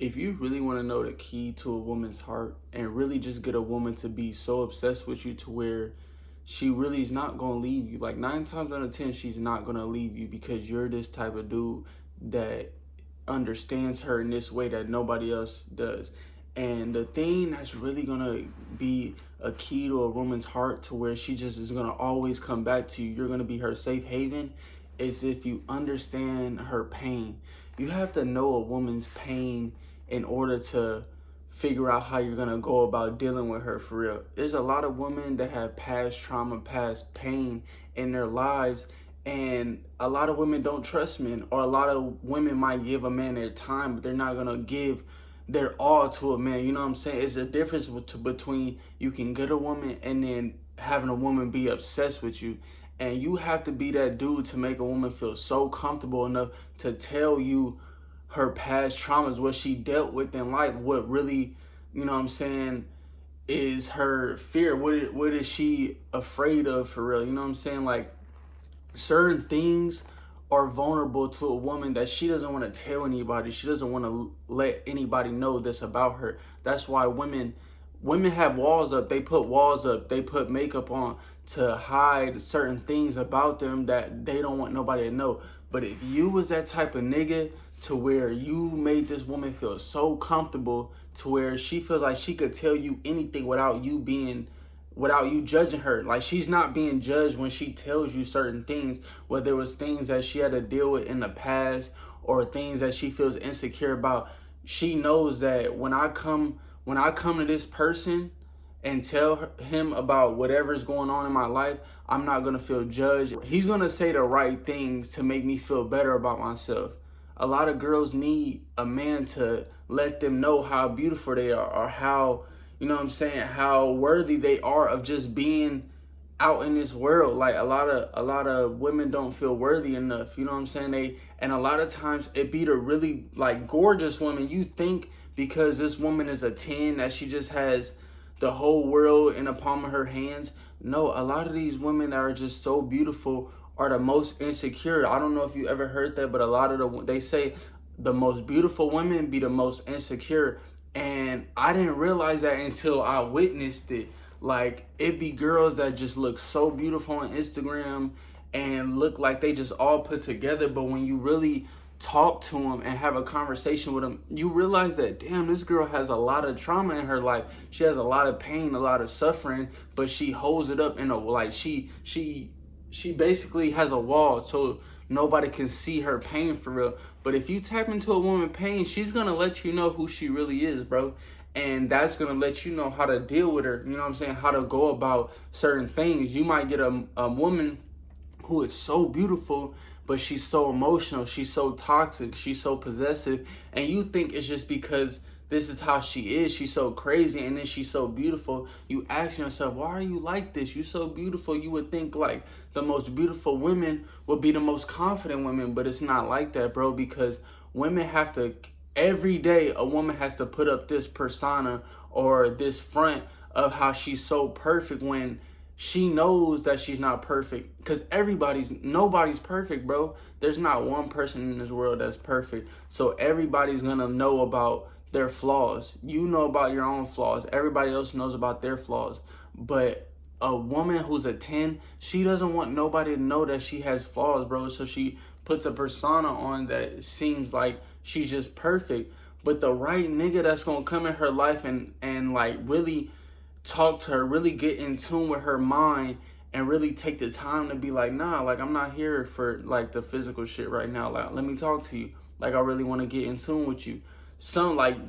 If you really want to know the key to a woman's heart and really just get a woman to be so obsessed with you to where she really is not going to leave you, like 9 times out of 10, she's not going to leave you because you're this type of dude that understands her in this way that nobody else does. And the thing that's really going to be a key to a woman's heart to where she just is going to always come back to you, you're going to be her safe haven, is if you understand her pain. You have to know a woman's pain in order to figure out how you're gonna go about dealing with her for real. There's a lot of women that have past trauma, past pain in their lives, and a lot of women don't trust men, or a lot of women might give a man their time, but they're not gonna give their all to a man. You know what I'm saying? It's a difference between you can get a woman and then having a woman be obsessed with you. And you have to be that dude to make a woman feel so comfortable enough to tell you her past traumas, what she dealt with in life, what really, you know what I'm saying, is her fear. What is she afraid of for real? You know what I'm saying? Like, certain things are vulnerable to a woman that she doesn't want to tell anybody. She doesn't want to let anybody know this about her. That's why women have walls up. They put walls up. They put makeup on to hide certain things about them that they don't want nobody to know. But if you was that type of nigga to where you made this woman feel so comfortable to where she feels like she could tell you anything without you judging her. Like, she's not being judged when she tells you certain things, whether it was things that she had to deal with in the past or things that she feels insecure about. She knows that when I come to this person and tell him about whatever's going on in my life, I'm not gonna feel judged. He's gonna say the right things to make me feel better about myself. A lot of girls need a man to let them know how beautiful they are, or how, you know what I'm saying, how worthy they are of just being out in this world. Like, a lot of women don't feel worthy enough. You know what I'm saying? And a lot of times it be the really like gorgeous woman. You think because this woman is a 10 that she just has the whole world in the palm of her hands. No, a lot of these women that are just so beautiful are the most insecure. I don't know if you ever heard that, but they say the most beautiful women be the most insecure. And I didn't realize that until I witnessed it. Like, it be girls that just look so beautiful on Instagram and look like they just all put together, but when you really talk to them and have a conversation with them, you realize that, damn, this girl has a lot of trauma in her life. She has a lot of pain, a lot of suffering, but she holds it up in a, like, she basically has a wall so nobody can see her pain for real. But if you tap into a woman's pain, she's gonna let you know who she really is, bro. And that's gonna let you know how to deal with her. You know what I'm saying? How to go about certain things. You might get a woman who is so beautiful, but she's so emotional, she's so toxic, she's so possessive, and you think it's just because this is how she is, she's so crazy, and then she's so beautiful. You ask yourself, why are you like this? You're so beautiful. You would think like the most beautiful women would be the most confident women, but it's not like that, bro, because women have to, every day a woman has to put up this persona or this front of how she's so perfect when she knows that she's not perfect. Because nobody's perfect, bro. There's not one person in this world that's perfect. So everybody's gonna know about their flaws. You know about your own flaws. Everybody else knows about their flaws. But a woman who's a 10, she doesn't want nobody to know that she has flaws, bro. So she puts a persona on that seems like she's just perfect. But the right nigga that's gonna come in her life and like really talk to her, really get in tune with her mind, and really take the time to be like, nah, like, I'm not here for like the physical shit right now. Like, let me talk to you. Like, I really want to get in tune with you.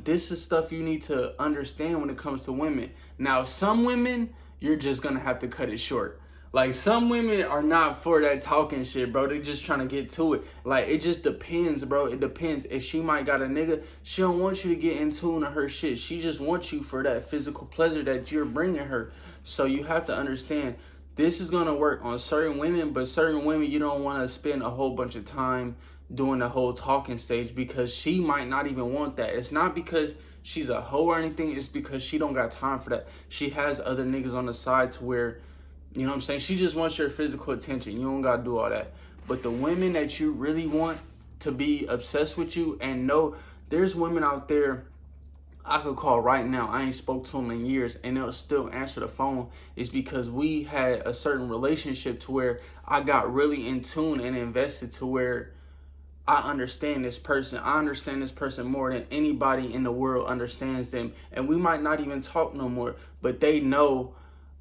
This is stuff you need to understand when it comes to women. Now, some women, you're just gonna have to cut it short. Like, some women are not for that talking shit, bro. They just trying to get to it. Like, it just depends, bro. It depends. If she might got a nigga, she don't want you to get in tune to her shit. She just wants you for that physical pleasure that you're bringing her. So you have to understand, this is gonna work on certain women, but certain women, you don't want to spend a whole bunch of time doing the whole talking stage, because she might not even want that. It's not because she's a hoe or anything. It's because she don't got time for that. She has other niggas on the side to where, you know what I'm saying, she just wants your physical attention. You don't gotta do all that. But the women that you really want to be obsessed with you and know there's women out there I could call right now. I ain't spoke to them in years, and they'll still answer the phone. It's because we had a certain relationship to where I got really in tune and invested to where I understand this person. I understand this person more than anybody in the world understands them. And we might not even talk no more, but they know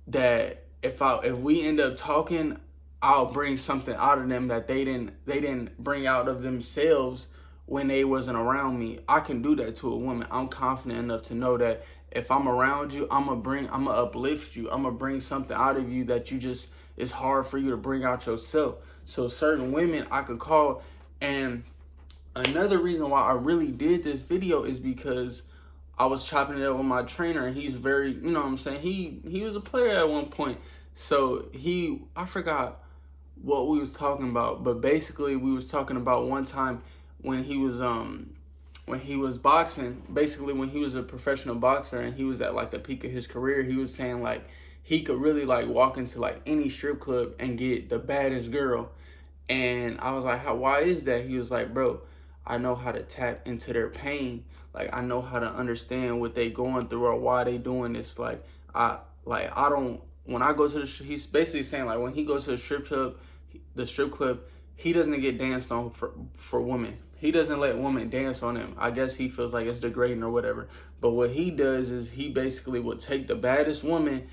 that if we end up talking, I'll bring something out of them that they didn't bring out of themselves when they wasn't around me. I can do that to a woman. I'm confident enough to know that if I'm around you, I'm gonna uplift you. I'm gonna bring something out of you that you just, it's hard for you to bring out yourself. So certain women I could call. And another reason why I really did this video is because I was chopping it up with my trainer, and he's very, you know what I'm saying, he was a player at one point. So I forgot what we was talking about, but basically we was talking about one time when he was boxing, basically when he was a professional boxer and he was at like the peak of his career. He was saying like he could really like walk into like any strip club and get the baddest girl. And I was like, why is that? He was like, bro, I know how to tap into their pain. Like, I know how to understand what they going through or why they doing this. I don't, when I go to he's basically saying like when he goes to the strip club, he doesn't get danced on for women. He doesn't let women dance on him. I guess he feels like it's degrading or whatever. But what he does is he basically will take the baddest woman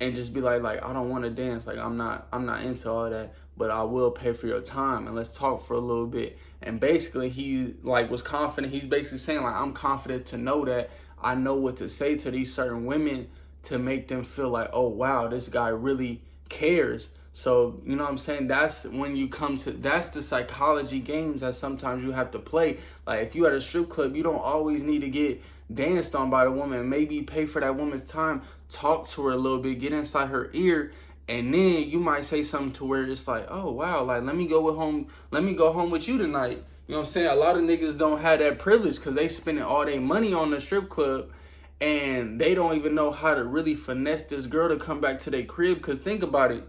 and just be like I don't want to dance. Like I'm not into all that, but I will pay for your time and let's talk for a little bit. And basically he like was confident. He's basically saying like I'm confident to know that I know what to say to these certain women to make them feel like, oh wow, this guy really cares. So, you know what I'm saying? That's when you come to, that's the psychology games that sometimes you have to play. Like if you at a strip club, you don't always need to get danced on by the woman. Maybe pay for that woman's time, talk to her a little bit, get inside her ear, and then you might say something to where it's like, oh wow, like let me go home with you tonight. You know what I'm saying? A lot of niggas don't have that privilege because they spending all their money on the strip club and they don't even know how to really finesse this girl to come back to their crib. Because think about it.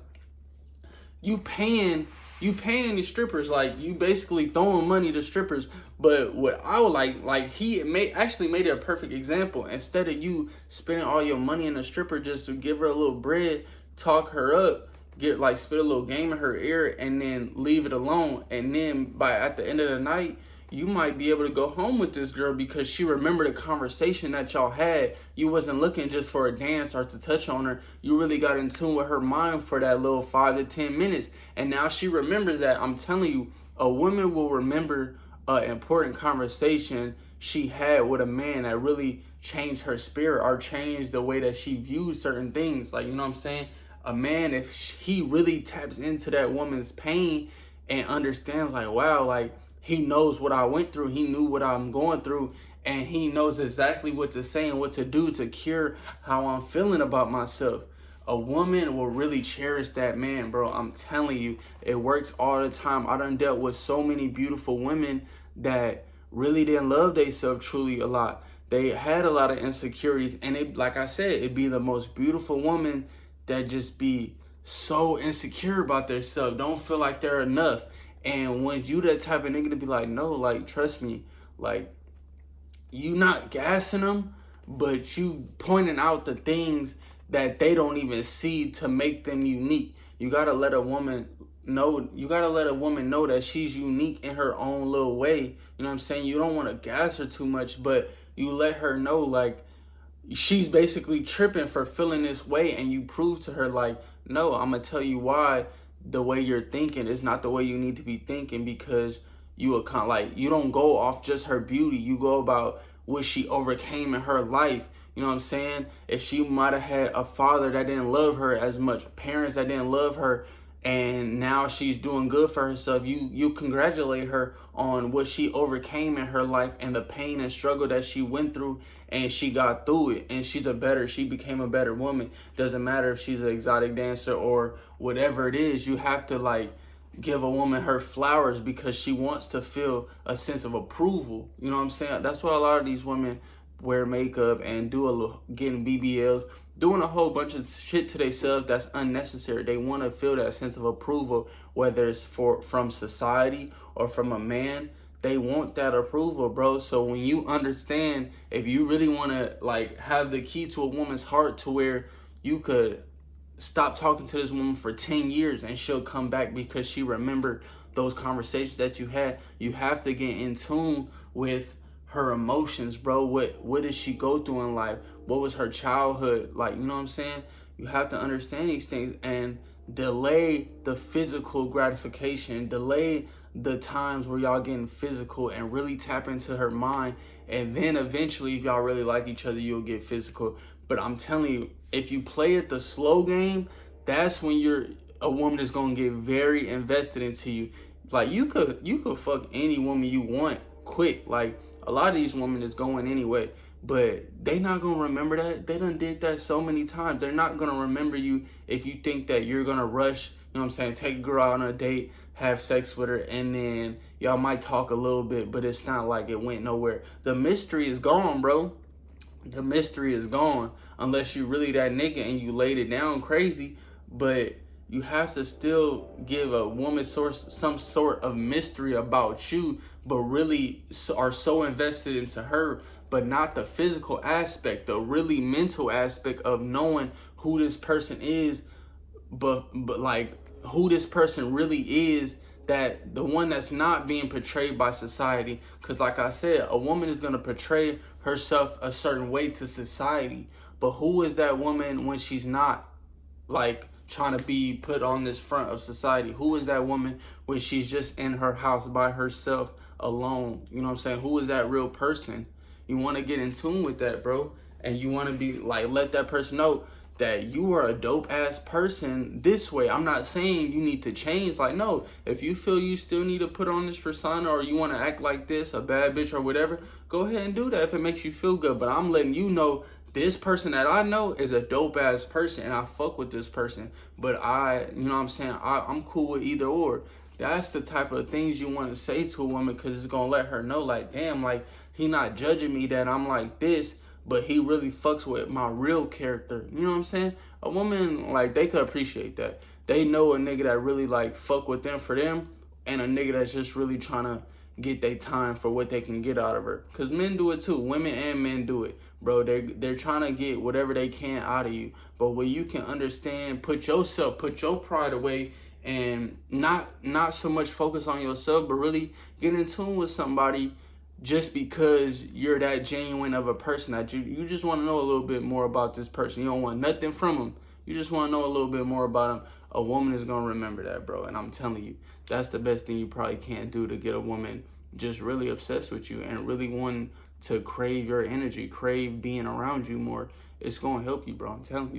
You paying the strippers, like you basically throwing money to strippers. But what I would like he actually made it a perfect example. Instead of you spending all your money in a stripper just to give her a little bread, talk her up, spit a little game in her ear, and then leave it alone. And then at the end of the night, you might be able to go home with this girl because she remembered a conversation that y'all had. You wasn't looking just for a dance or to touch on her. You really got in tune with her mind for that little 5 to 10 minutes. And now she remembers that. I'm telling you, a woman will remember an important conversation she had with a man that really changed her spirit or changed the way that she views certain things. Like, you know what I'm saying? A man, if he really taps into that woman's pain and understands like, wow, like, he knows what I went through. He knew what I'm going through. And he knows exactly what to say and what to do to cure how I'm feeling about myself. A woman will really cherish that man, bro. I'm telling you, it works all the time. I done dealt with so many beautiful women that really didn't love themselves truly a lot. They had a lot of insecurities. And it, like I said, it'd be the most beautiful woman that just be so insecure about themselves. Don't feel like they're enough. And when you that type of nigga to be like, no, like, trust me, like, you not gassing them, but you pointing out the things that they don't even see to make them unique. You gotta let a woman know that she's unique in her own little way. You know what I'm saying? You don't want to gas her too much, but you let her know, like, she's basically tripping for feeling this way, and you prove to her, like, no, I'm gonna tell you why the way you're thinking is not the way you need to be thinking, because you don't go off just her beauty. You go about what she overcame in her life. You know what I'm saying? If she might have had a father that didn't love her as much, parents that didn't love her, and now she's doing good for herself, you congratulate her on what she overcame in her life and the pain and struggle that she went through, and she got through it, and she became a better woman. Doesn't matter if she's an exotic dancer or whatever it is. You have to like give a woman her flowers because she wants to feel a sense of approval. You know what I'm saying? That's why a lot of these women wear makeup and getting BBLs, doing a whole bunch of shit to themselves that's unnecessary. They want to feel that sense of approval, whether it's from society or from a man, they want that approval, bro. So when you understand, if you really want to like have the key to a woman's heart to where you could stop talking to this woman for 10 years and she'll come back because she remembered those conversations that you had, you have to get in tune with her emotions, bro. What did she go through in life? What was her childhood like? You know what I'm saying? You have to understand these things and delay the physical gratification, delay the times where y'all getting physical, and really tap into her mind. And then eventually, if y'all really like each other, you'll get physical. But I'm telling you, if you play it the slow game, that's when you're a woman that's gonna get very invested into you. Like you could fuck any woman you want quick. Like a lot of these women is going anyway, but they not gonna remember that. They done did that so many times. They're not gonna remember you if you think that you're gonna rush, you know what I'm saying, take a girl out on a date, have sex with her, and then y'all might talk a little bit, but it's not like it went nowhere. The mystery is gone, bro. The mystery is gone unless you really that nigga and you laid it down crazy. But you have to still give a woman some sort of mystery about you, but really are so invested into her, but not the physical aspect, the really mental aspect of knowing who this person is, but like who this person really is, that the one that's not being portrayed by society. Because like I said, a woman is going to portray herself a certain way to society, but who is that woman when she's not like trying to be put on this front of society? Who is that woman when she's just in her house by herself alone? You know what I'm saying? Who is that real person? You want to get in tune with that, bro. And you want to be like, let that person know that you are a dope ass person this way. I'm not saying you need to change. Like, no, if you feel you still need to put on this persona or you want to act like this, a bad bitch or whatever, go ahead and do that if it makes you feel good. But I'm letting you know this person that I know is a dope ass person and I fuck with this person. But you know what I'm saying? I'm cool with either or. That's the type of things you want to say to a woman, because it's going to let her know, like, damn, like, he not judging me that I'm like this, but he really fucks with my real character. You know what I'm saying? A woman, like, they could appreciate that. They know a nigga that really, like, fuck with them for them, and a nigga that's just really trying to get their time for what they can get out of her. Because men do it too. Women and men do it, bro. They're trying to get whatever they can out of you. But when you can understand, put your pride away, and not so much focus on yourself, but really get in tune with somebody just because you're that genuine of a person, that you just want to know a little bit more about this person. You don't want nothing from them. You just want to know a little bit more about them. A woman is going to remember that, bro. And I'm telling you, that's the best thing you probably can do to get a woman just really obsessed with you and really wanting to crave your energy, crave being around you more. It's going to help you, bro. I'm telling you.